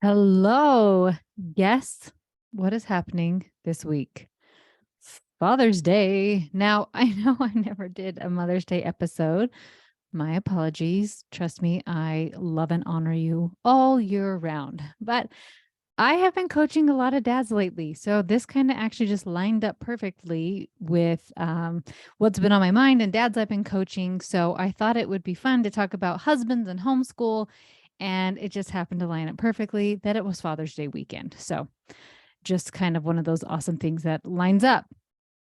Hello. Guess what is happening this week? Father's Day. Now, I know I never did a Mother's Day episode. My apologies. Trust me, I love and honor you all year round. But I have been coaching a lot of dads lately. So this kind of actually just lined up perfectly with what's been on my mind and dads I've been coaching. So I thought it would be fun to talk about husbands and homeschool. And it just happened to line up perfectly that it was Father's Day weekend. So just kind of one of those awesome things that lines up.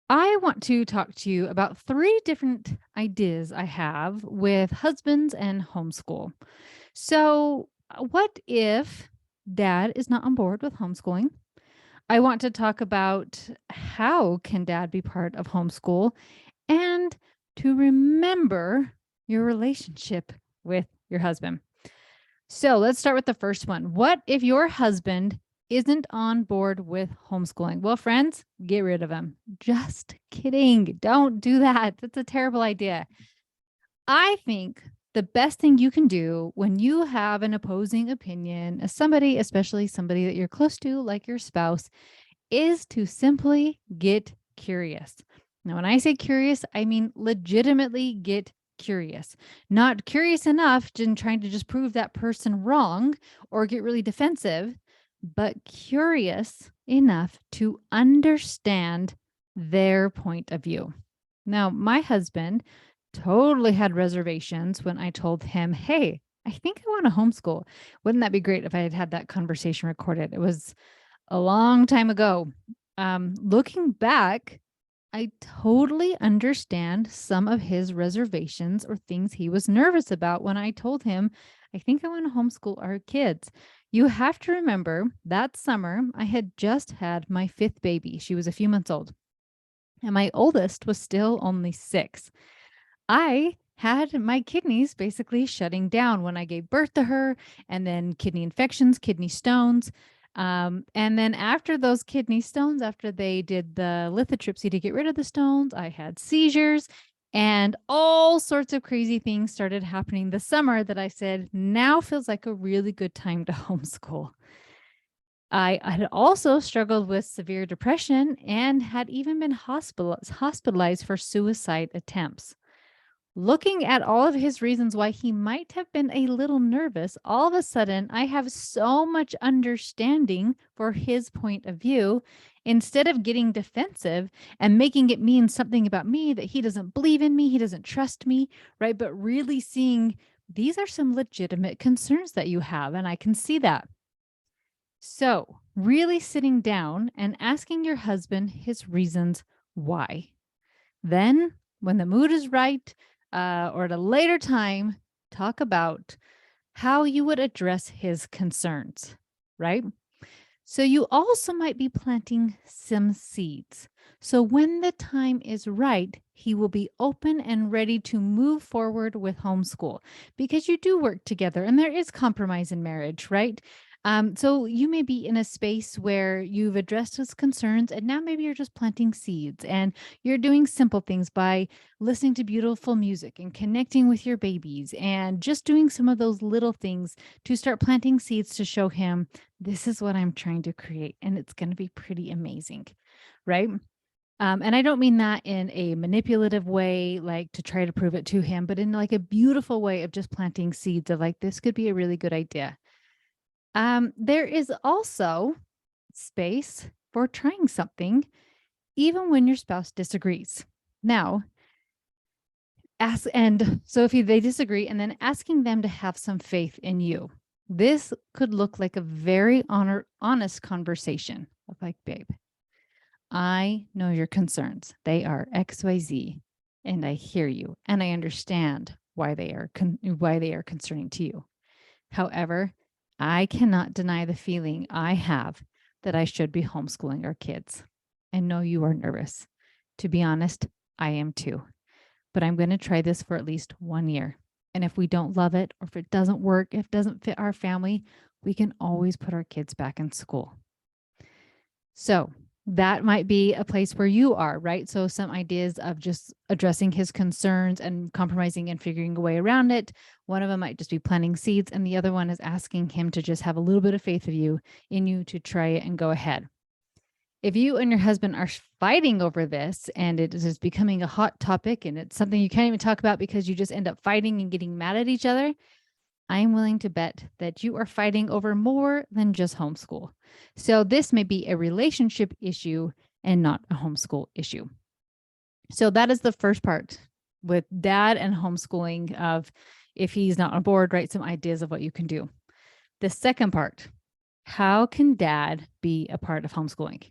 I want to talk to you about 3 different ideas I have with husbands and homeschool. So, what if dad is not on board with homeschooling? I want to talk about how can dad be part of homeschool and to remember your relationship with your husband. So, let's start with the first one. What if your husband isn't on board with homeschooling? Well, friends, get rid of him. Just kidding. Don't do that. That's a terrible idea. I think the best thing you can do when you have an opposing opinion, as somebody, especially somebody that you're close to, like your spouse, is to simply get curious. Now, when I say curious, I mean legitimately get curious, not curious enough to trying to just prove that person wrong or get really defensive, but curious enough to understand their point of view. Now, my husband totally had reservations when I told him, hey, I think I want to homeschool. Wouldn't that be great if I had had that conversation recorded? It was a long time ago. Looking back, I totally understand some of his reservations or things he was nervous about when I told him, I think I want to homeschool our kids. You have to remember that summer, I had just had my 5th baby. She was a few months old, and my oldest was still only 6. I had my kidneys basically shutting down when I gave birth to her, and then kidney infections, kidney stones. And then after those kidney stones, after they did the lithotripsy to get rid of the stones, I had seizures and all sorts of crazy things started happening this summer that I said, now feels like a really good time to homeschool. I had also struggled with severe depression and had even been hospitalized for suicide attempts. Looking at all of his reasons why he might have been a little nervous, all of a sudden I have so much understanding for his point of view. Instead of getting defensive and making it mean something about me that he doesn't believe in me, he doesn't trust me, right? But really seeing these are some legitimate concerns that you have, and I can see that. So, really sitting down and asking your husband his reasons why. Then, when the mood is right, or at a later time, talk about how you would address his concerns, right? So, you also might be planting some seeds. So, when the time is right, he will be open and ready to move forward with homeschool because you do work together and there is compromise in marriage, right? So you may be in a space where you've addressed his concerns and now maybe you're just planting seeds and you're doing simple things by listening to beautiful music and connecting with your babies and just doing some of those little things to start planting seeds to show him this is what I'm trying to create and it's going to be pretty amazing, right? And I don't mean that in a manipulative way, like to try to prove it to him, but in like a beautiful way of just planting seeds of like, this could be a really good idea. There is also space for trying something, even when your spouse disagrees. Now, so if they disagree, and then asking them to have some faith in you. This could look like a very honest conversation of like, babe, I know your concerns. They are XYZ, and I hear you, and I understand why they are concerning to you. However, I cannot deny the feeling I have that I should be homeschooling our kids. I know you are nervous. To be honest, I am too. But I'm going to try this for at least 1 year. And if we don't love it, or if it doesn't work, if it doesn't fit our family, we can always put our kids back in school. So That might be a place where you are, right? So some ideas of just addressing his concerns and compromising and figuring a way around it. One of them might just be planting seeds, and the other one is asking him to just have a little bit of faith of you in you to try it and go ahead. If you and your husband are fighting over this and it is becoming a hot topic and it's something you can't even talk about because you just end up fighting and getting mad at each other, I am willing to bet that you are fighting over more than just homeschool. So this may be a relationship issue and not a homeschool issue. So that is the first part with dad and homeschooling of if he's not on board, write some ideas of what you can do. The second part, how can dad be a part of homeschooling?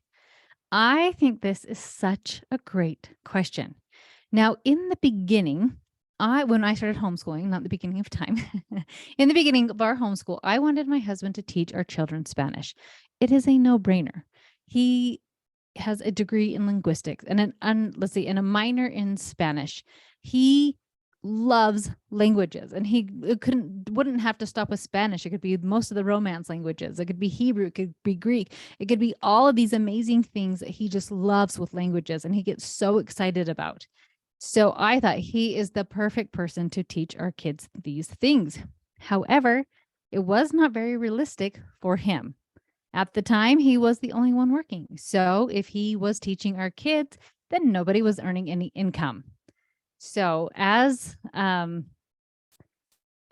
I think this is such a great question. Now, in the beginning, when I started homeschooling, not the beginning of time, in the beginning of our homeschool, I wanted my husband to teach our children Spanish. It is a no-brainer. He has a degree in linguistics and and a minor in Spanish. He loves languages, and he wouldn't have to stop with Spanish. It could be most of the Romance languages. It could be Hebrew. It could be Greek. It could be all of these amazing things that he just loves with languages, and he gets so excited about. So I thought he is the perfect person to teach our kids these things. However, it was not very realistic for him. At the time, he was the only one working. So if he was teaching our kids, then nobody was earning any income. So as I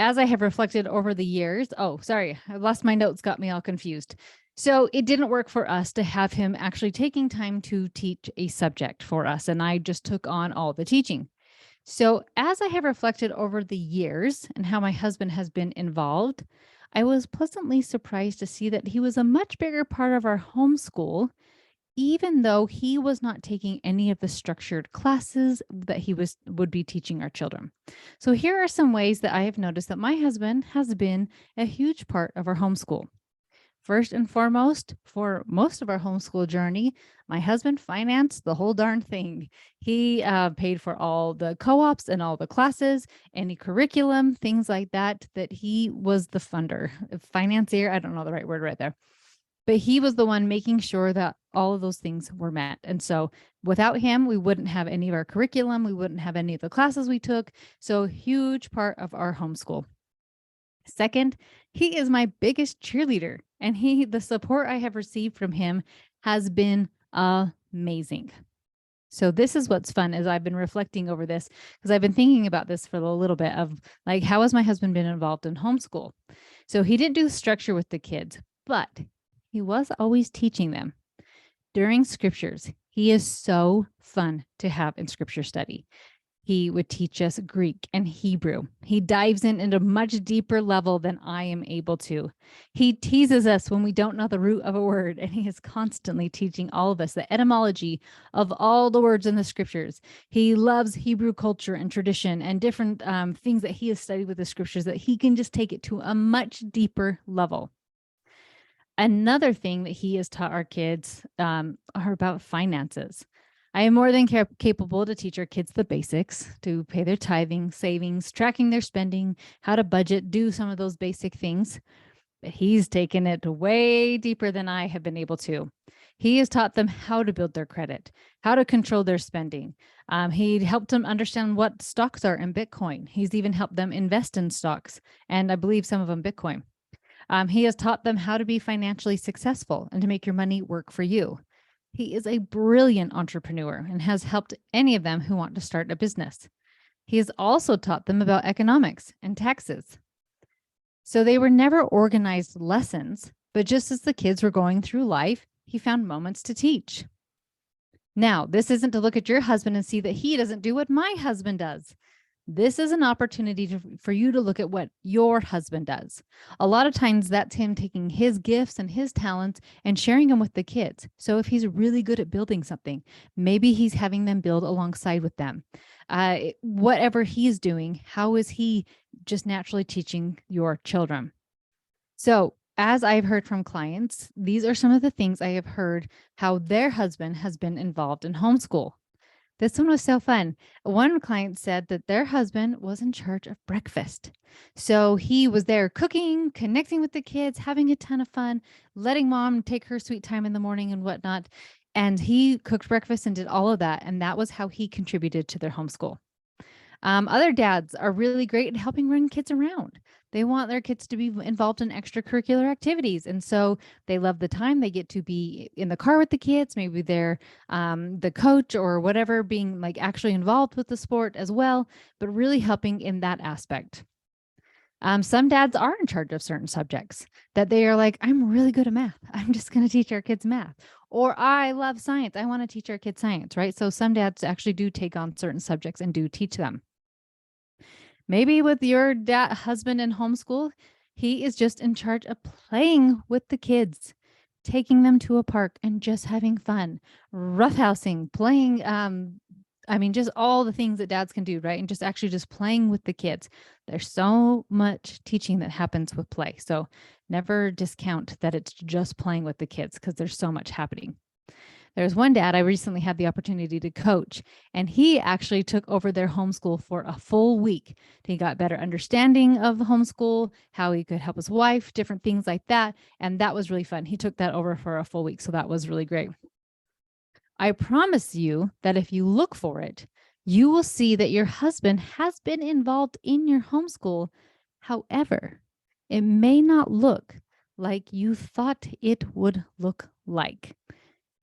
have reflected over the years, I lost my notes, got me all confused. So it didn't work for us to have him actually taking time to teach a subject for us. And I just took on all the teaching. So as I have reflected over the years and how my husband has been involved, I was pleasantly surprised to see that he was a much bigger part of our homeschool, even though he was not taking any of the structured classes that he would be teaching our children. So here are some ways that I have noticed that my husband has been a huge part of our homeschool. First and foremost, for most of our homeschool journey, my husband financed the whole darn thing. He paid for all the co-ops and all the classes, any curriculum, things like that, that he was the funder, financier. I don't know the right word right there. But he was the one making sure that all of those things were met. And so without him, we wouldn't have any of our curriculum. We wouldn't have any of the classes we took. So huge part of our homeschool. Second, he is my biggest cheerleader, and the support I have received from him has been amazing. So this is what's fun as I've been reflecting over this, because I've been thinking about this for a little bit of like, how has my husband been involved in homeschool? So he didn't do structure with the kids, but he was always teaching them. During scriptures, he is so fun to have in scripture study. He would teach us Greek and Hebrew. He dives in at a much deeper level than I am able to. He teases us when we don't know the root of a word, and he is constantly teaching all of us the etymology of all the words in the scriptures. He loves Hebrew culture and tradition and different things that he has studied with the scriptures that he can just take it to a much deeper level. Another thing that he has taught our kids are about finances. I am more than capable to teach our kids the basics, to pay their tithing, savings, tracking their spending, how to budget, do some of those basic things. But he's taken it way deeper than I have been able to. He has taught them how to build their credit, how to control their spending. He helped them understand what stocks are in Bitcoin. He's even helped them invest in stocks, and I believe some of them Bitcoin. He has taught them how to be financially successful and to make your money work for you. He is a brilliant entrepreneur and has helped any of them who want to start a business. He has also taught them about economics and taxes. So they were never organized lessons, but just as the kids were going through life, he found moments to teach. Now, this isn't to look at your husband and see that he doesn't do what my husband does. This is an opportunity for you to look at what your husband does. A lot of times that's him taking his gifts and his talents and sharing them with the kids. So if he's really good at building something, maybe he's having them build alongside with them. Whatever he's doing, how is he just naturally teaching your children? So as I've heard from clients, these are some of the things I have heard how their husband has been involved in homeschool. This one was so fun. One client said that their husband was in charge of breakfast. So he was there cooking, connecting with the kids, having a ton of fun, letting mom take her sweet time in the morning and whatnot. And he cooked breakfast and did all of that. And that was how he contributed to their homeschool. Other dads are really great at helping run kids around. They want their kids to be involved in extracurricular activities. And so they love the time they get to be in the car with the kids. Maybe they're the coach or whatever, being like actually involved with the sport as well, but really helping in that aspect. Some dads are in charge of certain subjects that they are like, I'm really good at math. I'm just going to teach our kids math. Or I love science. I want to teach our kids science, right? So some dads actually do take on certain subjects and do teach them. Maybe with your husband in homeschool, he is just in charge of playing with the kids, taking them to a park and just having fun, roughhousing, playing. Just all the things that dads can do, right? And just actually just playing with the kids. There's so much teaching that happens with play. So never discount that it's just playing with the kids because there's so much happening. There's one dad I recently had the opportunity to coach, and he actually took over their homeschool for a full week. He got better understanding of homeschool, how he could help his wife, different things like that. And that was really fun. He took that over for a full week. So that was really great. I promise you that if you look for it, you will see that your husband has been involved in your homeschool. However, it may not look like you thought it would look like.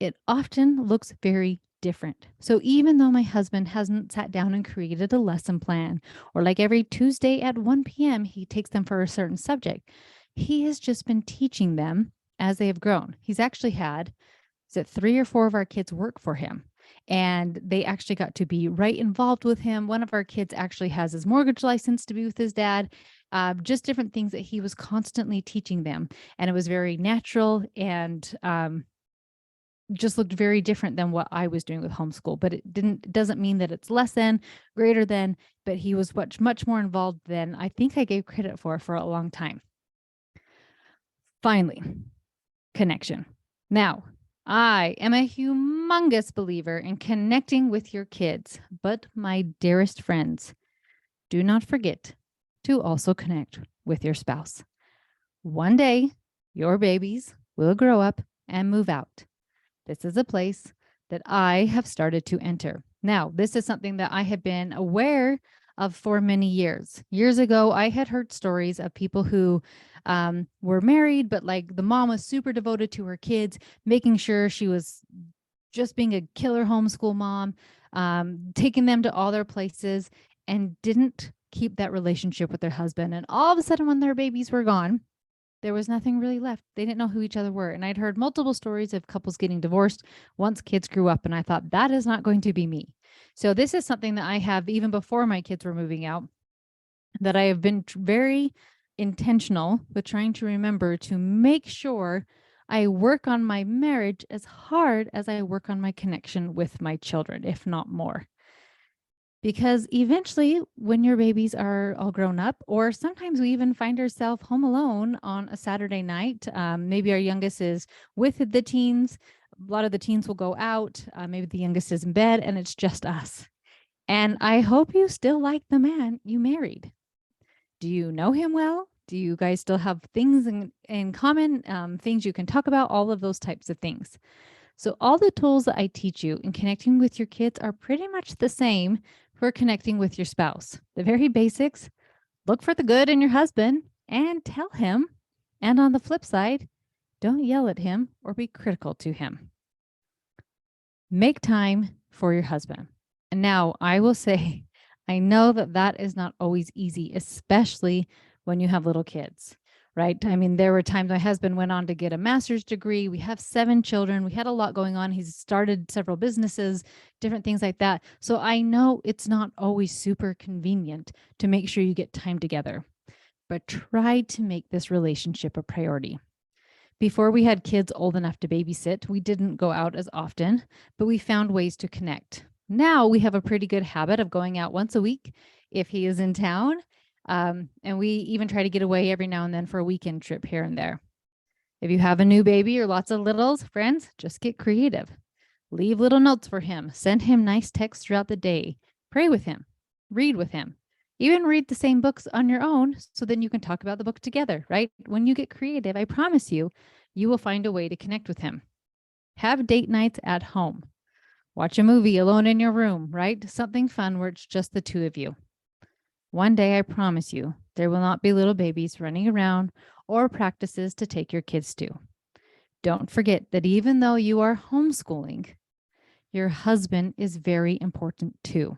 It often looks very different. So even though my husband hasn't sat down and created a lesson plan, or like every Tuesday at 1 p.m., he takes them for a certain subject, he has just been teaching them as they have grown. He's actually had, is it 3 or 4 of our kids work for him? And they actually got to be right involved with him. One of our kids actually has his mortgage license to be with his dad. Just different things that he was constantly teaching them. And it was very natural and just looked very different than what I was doing with homeschool, but it doesn't mean that it's less than, greater than, but he was much more involved than I think I gave credit for a long time. Finally, connection. Now, I am a humongous believer in connecting with your kids, but my dearest friends, do not forget to also connect with your spouse. One day, your babies will grow up and move out. This is a place that I have started to enter. Now, this is something that I have been aware of for many years. Years ago, I had heard stories of people who were married, but like the mom was super devoted to her kids, making sure she was just being a killer homeschool mom, taking them to all their places, and didn't keep that relationship with their husband. And all of a sudden, when their babies were gone, there was nothing really left. They didn't know who each other were. And I'd heard multiple stories of couples getting divorced once kids grew up. And I thought, that is not going to be me. So this is something that I have, even before my kids were moving out, that I have been very intentional with trying to remember to make sure I work on my marriage as hard as I work on my connection with my children, if not more. Because eventually, when your babies are all grown up, or sometimes we even find ourselves home alone on a Saturday night, maybe our youngest is with the teens. A lot of the teens will go out. Maybe the youngest is in bed and it's just us. And I hope you still like the man you married. Do you know him well? Do you guys still have things in common, things you can talk about, all of those types of things? So all the tools that I teach you in connecting with your kids are pretty much the same for connecting with your spouse. The very basics: look for the good in your husband and tell him. And on the flip side, don't yell at him or be critical to him. Make time for your husband. And now I will say, I know that is not always easy, especially when you have little kids, right? I mean, there were times my husband went on to get a master's degree. We have 7 children. We had a lot going on. He's started several businesses, different things like that. So I know it's not always super convenient to make sure you get time together, but try to make this relationship a priority. Before we had kids old enough to babysit, we didn't go out as often, but we found ways to connect. Now we have a pretty good habit of going out once a week if he is in town. And we even try to get away every now and then for a weekend trip here and there. If you have a new baby or lots of littles, friends, just get creative. Leave little notes for him. Send him nice texts throughout the day. Pray with him. Read with him. Even read the same books on your own, so then you can talk about the book together, right? When you get creative, I promise you, you will find a way to connect with him. Have date nights at home. Watch a movie alone in your room, right? Something fun where it's just the two of you. One day, I promise you, there will not be little babies running around or practices to take your kids to. Don't forget that even though you are homeschooling, your husband is very important too.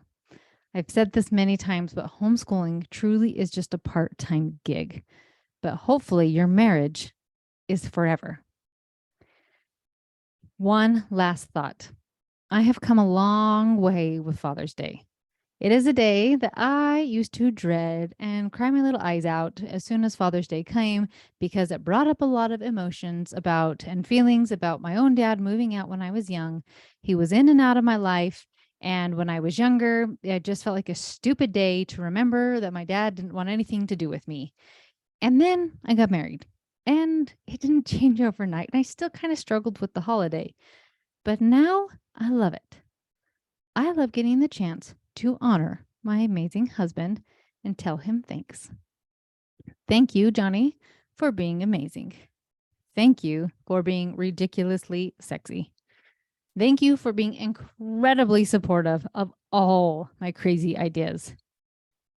I've said this many times, but homeschooling truly is just a part-time gig. But hopefully your marriage is forever. One last thought. I have come a long way with Father's Day. It is a day that I used to dread and cry my little eyes out as soon as Father's Day came because it brought up a lot of emotions about and feelings about my own dad moving out when I was young. He was in and out of my life. And when I was younger, it just felt like a stupid day to remember that my dad didn't want anything to do with me. And then I got married and it didn't change overnight. And I still kind of struggled with the holiday. But now I love it. I love getting the chance to honor my amazing husband and tell him thanks. Thank you, Johnny, for being amazing. Thank you for being ridiculously sexy. Thank you for being incredibly supportive of all my crazy ideas.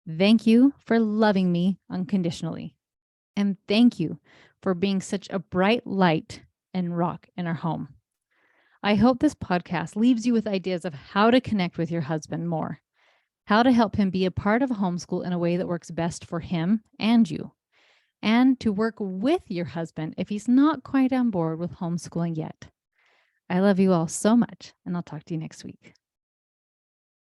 Thank you for loving me unconditionally. And thank you for being such a bright light and rock in our home. I hope this podcast leaves you with ideas of how to connect with your husband more, how to help him be a part of homeschool in a way that works best for him and you, and to work with your husband if he's not quite on board with homeschooling yet. I love you all so much, and I'll talk to you next week.